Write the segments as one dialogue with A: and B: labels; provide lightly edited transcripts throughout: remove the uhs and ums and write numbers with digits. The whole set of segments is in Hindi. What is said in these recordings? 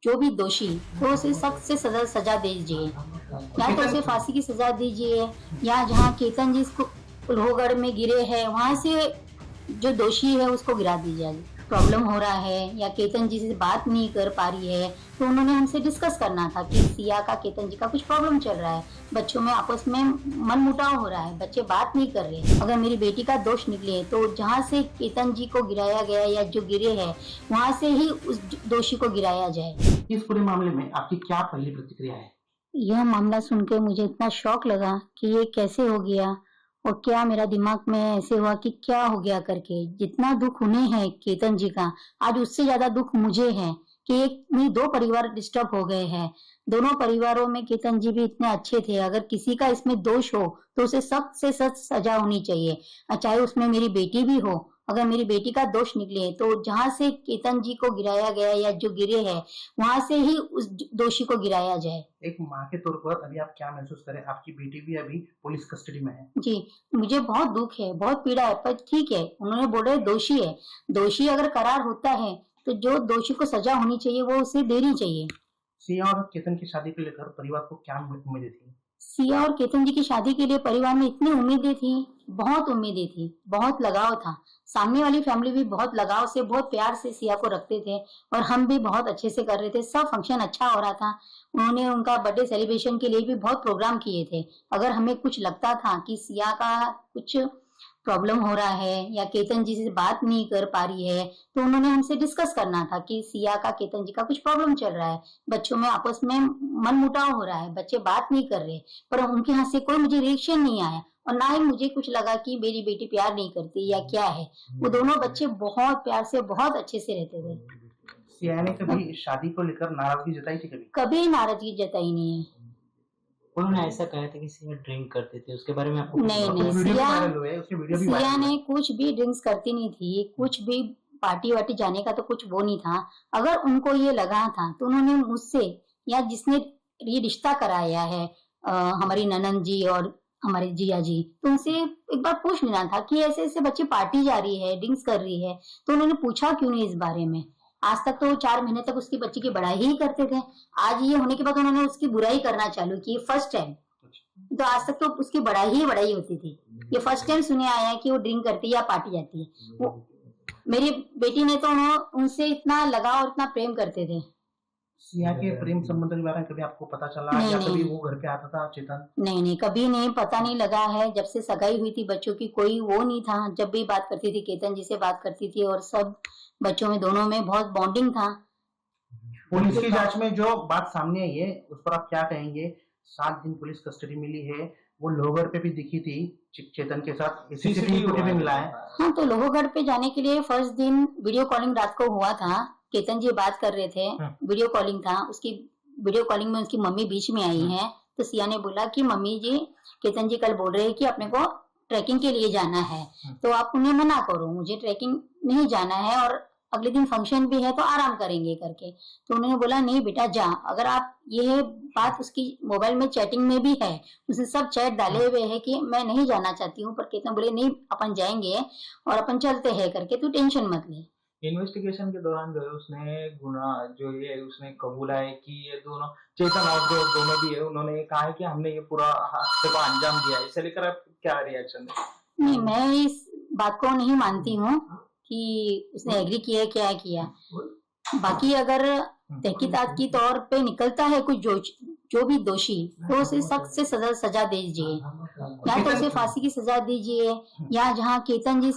A: जो भी दोषी तो उसे सख्त से सजा दीजिए, या तो उसे फांसी की सजा दीजिए, या जहाँ केतन जी इसको लोहगढ़ में गिरे हैं वहां से जो दोषी है उसको गिरा दीजिए। प्रॉब्लम हो रहा है या केतन जी से बात नहीं कर पा रही है तो उन्होंने हमसे डिस्कस करना था कि सिया का केतन जी का कुछ प्रॉब्लम चल रहा है, बच्चों में आपस में मन मुटाव हो रहा है, बच्चे बात नहीं कर रहे। अगर मेरी बेटी का दोष निकले तो जहाँ से केतन जी को गिराया गया या जो गिरे हैं वहां से ही उस दोषी को गिराया जाए।
B: इस पूरे मामले में आपकी क्या पहली प्रतिक्रिया है?
A: यह मामला सुन के मुझे इतना शौक लगा कि ये कैसे हो गया और क्या मेरा दिमाग में ऐसे हुआ कि क्या हो गया करके। जितना दुख उन्हें है केतन जी का, आज उससे ज्यादा दुख मुझे है कि एक नहीं दो परिवार डिस्टर्ब हो गए हैं। दोनों परिवारों में केतन जी भी इतने अच्छे थे, अगर किसी का इसमें दोष हो तो उसे सख्त से सख्त सजा होनी चाहिए, चाहे उसमें मेरी बेटी भी हो। अगर मेरी बेटी का दोष निकले तो जहाँ से केतन जी को गिराया गया या जो गिरे हैं वहां से ही उस दोषी को गिराया जाए।
B: एक माँ के तौर पर अभी आप क्या महसूस करें? आपकी बेटी भी अभी पुलिस कस्टडी में है।
A: जी, मुझे बहुत दुख है, बहुत पीड़ा है, पर ठीक है, उन्होंने बोले दोषी है। दोषी अगर करार होता है तो जो दोषी को सजा होनी चाहिए वो उसे देनी चाहिए।
B: सिया और केतन की शादी को लेकर परिवार को क्या उम्मीदें थी?
A: सिया और केतन जी की शादी के लिए परिवार में इतनी उम्मीदें थी, बहुत उम्मीदें थी, बहुत लगाव था। सामने वाली फैमिली भी बहुत लगाव से, बहुत प्यार से सिया को रखते थे और हम भी बहुत अच्छे से कर रहे थे। सब फंक्शन अच्छा हो रहा था। उन्होंने उनका बर्थडे सेलिब्रेशन के लिए भी बहुत प्रोग्राम किए थे। अगर हमें कुछ लगता था कि सिया का कुछ प्रॉब्लम हो रहा है या केतन जी से बात नहीं कर पा रही है तो उन्होंने हमसे डिस्कस करना था कि सिया का केतन जी का कुछ प्रॉब्लम चल रहा है, बच्चों में आपस में मन मुटाव हो रहा है, बच्चे बात नहीं कर रहे। पर उनके यहाँ से कोई मुझे रिएक्शन नहीं आया और ना ही मुझे कुछ लगा कि मेरी बेटी प्यार नहीं करती या क्या है। वो दोनों बच्चे बहुत प्यार से, बहुत अच्छे से रहते थे।
B: सिया ने कभी शादी को लेकर नाराजगी जताई थी?
A: कभी नाराजगी जताई नहीं है।
C: उन्होंने ऐसा कहा था कि सिया ड्रिंक करते थे, उसके बारे में आपको
A: नहीं, सिया ने कुछ भी ड्रिंक्स करती नहीं थी, कुछ भी पार्टी वार्टी जाने का तो कुछ वो नहीं था। अगर उनको ये लगा था तो उन्होंने मुझसे या जिसने ये रिश्ता कराया है हमारी ननंद जी और हमारे जिया जी, तो उनसे एक बार पूछ लेना था कि ऐसे ऐसे बच्चे पार्टी जा रही है, ड्रिंक्स कर रही है, तो उन्होंने पूछा क्यों नहीं इस बारे में। आज तक तो 4 महीने तक उसकी बच्ची की बड़ाई ही करते थे, आज ये होने के बाद उन्होंने उसकी बुराई करना चालू की, फर्स्ट टाइम। तो आज तक तो उसकी बड़ाई ही बड़ाई होती थी, ये फर्स्ट टाइम सुने आया है कि वो ड्रिंक करती है या पार्टी जाती है। वो मेरी बेटी ने तो उनसे इतना लगाव और इतना प्रेम करते थे।
B: सिया के प्रेम संबंध के बारे में कभी आपको पता चला
A: नहीं,
B: या
A: नहीं,
B: कभी वो घर पे आता था चेतन?
A: नहीं, कभी नहीं, पता नहीं लगा है। जब से सगाई हुई थी बच्चों की कोई वो नहीं था। जब भी बात करती थी केतन जी से बात करती थी और सब बच्चों में दोनों में बहुत बॉन्डिंग था।
B: पुलिस की जांच में जो बात सामने आई है उस पर आप क्या कहेंगे? 7 दिन पुलिस कस्टडी मिली है, वो लोहगढ़ पे भी दिखी थी चेतन के साथ, सीसीटीवी फुटेज भी मिला है।
A: हाँ, तो लोहगढ़ पे जाने के लिए फर्स्ट दिन वीडियो कॉलिंग रात को हुआ था। केतन जी बात कर रहे थे, वीडियो कॉलिंग था। उसकी वीडियो कॉलिंग में उसकी मम्मी बीच में आई है, तो सिया ने बोला कि मम्मी जी केतन जी कल बोल रहे हैं कि अपने को ट्रैकिंग के लिए जाना है, तो आप उन्हें मना करो, मुझे ट्रैकिंग नहीं जाना है और अगले दिन फंक्शन भी है तो आराम करेंगे करके। तो उन्होंने बोला नहीं बेटा जा। अगर आप ये बात उसकी मोबाइल में चैटिंग में भी है, उसने सब चैट डाले हुए है कि मैं नहीं जाना चाहती हूँ, पर केतन बोले नहीं अपन जाएंगे और अपन चलते हैं करके, तू टेंशन मत ले।
C: इन्वेस्टिगेशन के दौरान जो है उसने गुना जो ये उसने कबूला है कि ये दोनों चेतन और जो दोनों भी है उन्होंने ये कहा है कि हमने ये पूरा हादसे को अंजाम दिया है। इसे लेकर आप क्या रिएक्शन है?
A: नहीं, मैं इस बात को नहीं मानती हूँ कि उसने एग्री किया क्या किया। बाकी अगर तहकीकात की तौर पे निकलता है कुछ जो भी दोषी, तो उसे सख्त से सजा दीजिए, या तो उसे फांसी की सजा दीजिए, या जहाँ केतन जी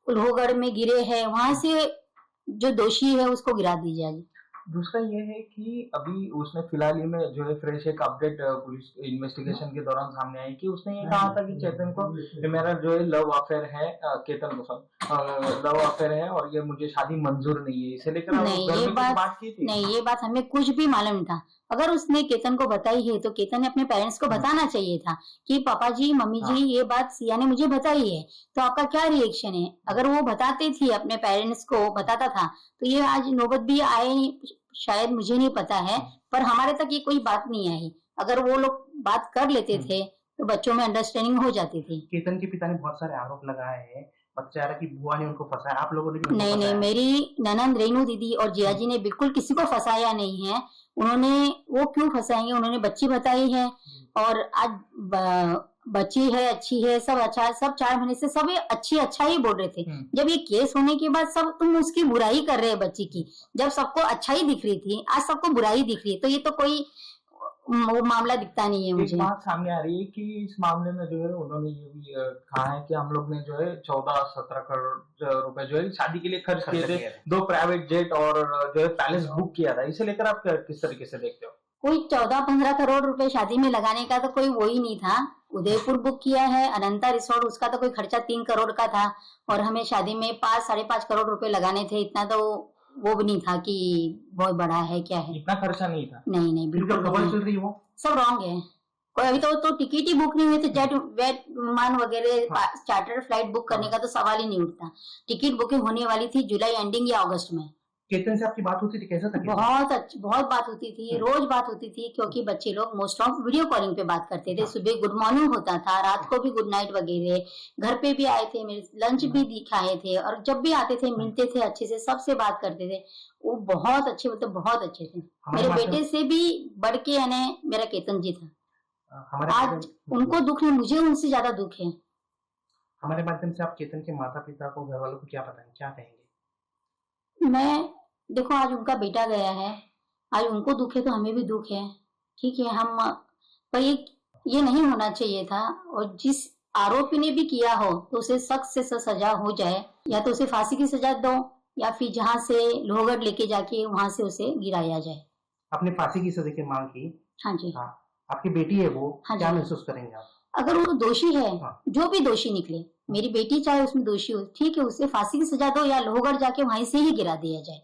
A: लोहगढ़ में गिरे हैं वहां से जो दोषी है उसको गिरा दीजिए।
C: दूसरा ये है कि अभी उसने फिलहाल ही में जो है फ्रेश एक अपडेट पुलिस इन्वेस्टिगेशन के दौरान सामने आई कि उसने ये कहा था कि चेतन को मेरा जो है लव अफेयर है, केतन को लव अफेयर है और ये मुझे शादी मंजूर नहीं है। इसे लेकर
A: नहीं, ये बात हमें कुछ भी मालूम था। अगर उसने केतन को बताई है तो केतन ने अपने पेरेंट्स को बताना चाहिए था कि पापा जी मम्मी जी ये बात सिया ने मुझे बताई है, तो आपका क्या रिएक्शन है। अगर वो बताते थी, अपने पेरेंट्स को बताता था, तो ये आज नौबत भी आए शायद, मुझे नहीं पता है, पर हमारे तक ये कोई बात नहीं आई। अगर वो लोग बात कर लेते थे तो बच्चों में अंडरस्टैंडिंग हो जाती थी।
B: केतन के पिता ने बहुत सारे आरोप लगाए हैं पता चला कि बुआ ने उनको फंसाया, आप लोगों ने भी उनको
A: नहीं नहीं,
B: फंसाया।
A: मेरी ननंद रेनू दीदी और जिया जी ने बिल्कुल किसी को फंसाया नहीं है। उन्होंने, वो क्यों फंसाएंगे, उन्होंने बच्ची बताई है और आज बच्ची है, अच्छी है, सब अच्छा है, सब 4 महीने से सब ये अच्छा ही बोल रहे थे। जब ये केस होने के बाद सब तुम उसकी बुराई कर रहे हैं बच्ची की, जब सबको अच्छा ही दिख रही थी, आज सबको बुराई दिख रही है, तो ये तो कोई वो मामला दिखता नहीं है
C: एक
A: मुझे।
C: बात सामने आ रही है कि इस मामले में जो है उन्होंने ये भी कहा है कि हम लोग ने जो है 14-17 करोड़ रुपए जो है शादी के लिए खर्च किए थे, 2 प्राइवेट जेट और जो है पैलेस बुक किया था। इसे लेकर आप किस तरीके से देखते हो?
A: कोई 14-15 करोड़ रुपए शादी में लगाने का तो कोई वो ही नहीं था। उदयपुर बुक किया है, अनंता रिसोर्ट, उसका तो कोई खर्चा 3 करोड़ का था और हमें शादी में 5-5.5 करोड़ रुपए लगाने थे। इतना तो वो भी नहीं था कि बहुत बड़ा है क्या है।
C: इतना खर्चा नहीं था।
A: नहीं नहीं,
B: फिर
A: बिल्कुल
B: जो खबर
A: नहीं।
B: चल रही है वो
A: सब रॉन्ग है। कोई अभी तो टिकट ही बुक नहीं हुई, तो जेट वेट विमान वगैरह चार्टर फ्लाइट बुक करने का तो सवाल ही नहीं उठता। टिकट बुकिंग होने वाली थी जुलाई एंडिंग या अगस्त में।
B: केतन से आपकी बात होती थी, कैसा था केतन?
A: बहुत अच्छी, बहुत बात होती थी, रोज बात होती थी, क्योंकि बच्चे लोग मोस्ट ऑफ वीडियो कॉलिंग पे बात करते थे। सुबह गुड मॉर्निंग होता था, रात को भी गुड नाइट वगैरह। घर पे भी आए थे, मेरे लंच भी दिखाए थे और जब भी आते थे मिलते थे, अच्छे से सबसे बात करते थे। वो बहुत अच्छे, मतलब बहुत अच्छे थे। मेरे बेटे से भी बढ़ के यानी मेरा केतन जी था। आज उनको दुख है, मुझे उनसे ज्यादा दुख है।
B: हमारे माध्यम से आप केतन के माता पिता को, घर वालों को क्या बताएंगे, क्या कहेंगे?
A: मैं, देखो आज उनका बेटा गया है, आज उनको दुख है तो हमें भी दुख है, ठीक है। हम पर ये नहीं होना चाहिए था, और जिस आरोपी ने भी किया हो तो उसे सख्त से सख्त सजा हो जाए, या तो उसे फांसी की सजा दो या फिर जहाँ से लोहगढ़ लेके जाके वहां से उसे गिराया जाए।
B: आपने फांसी की सजा की मांग की।
A: हाँ जी।
B: हाँ, आपकी बेटी है वो,
A: हाँ
B: क्या
A: जी।
B: महसूस करेंगे आप?
A: अगर वो दोषी है,
B: हाँ।
A: जो भी दोषी निकले, मेरी बेटी चाहे उसमें दोषी हो, ठीक है, उसे फांसी की सजा दो या लोहगढ़ जाके वहीं से ही गिरा दिया जाए।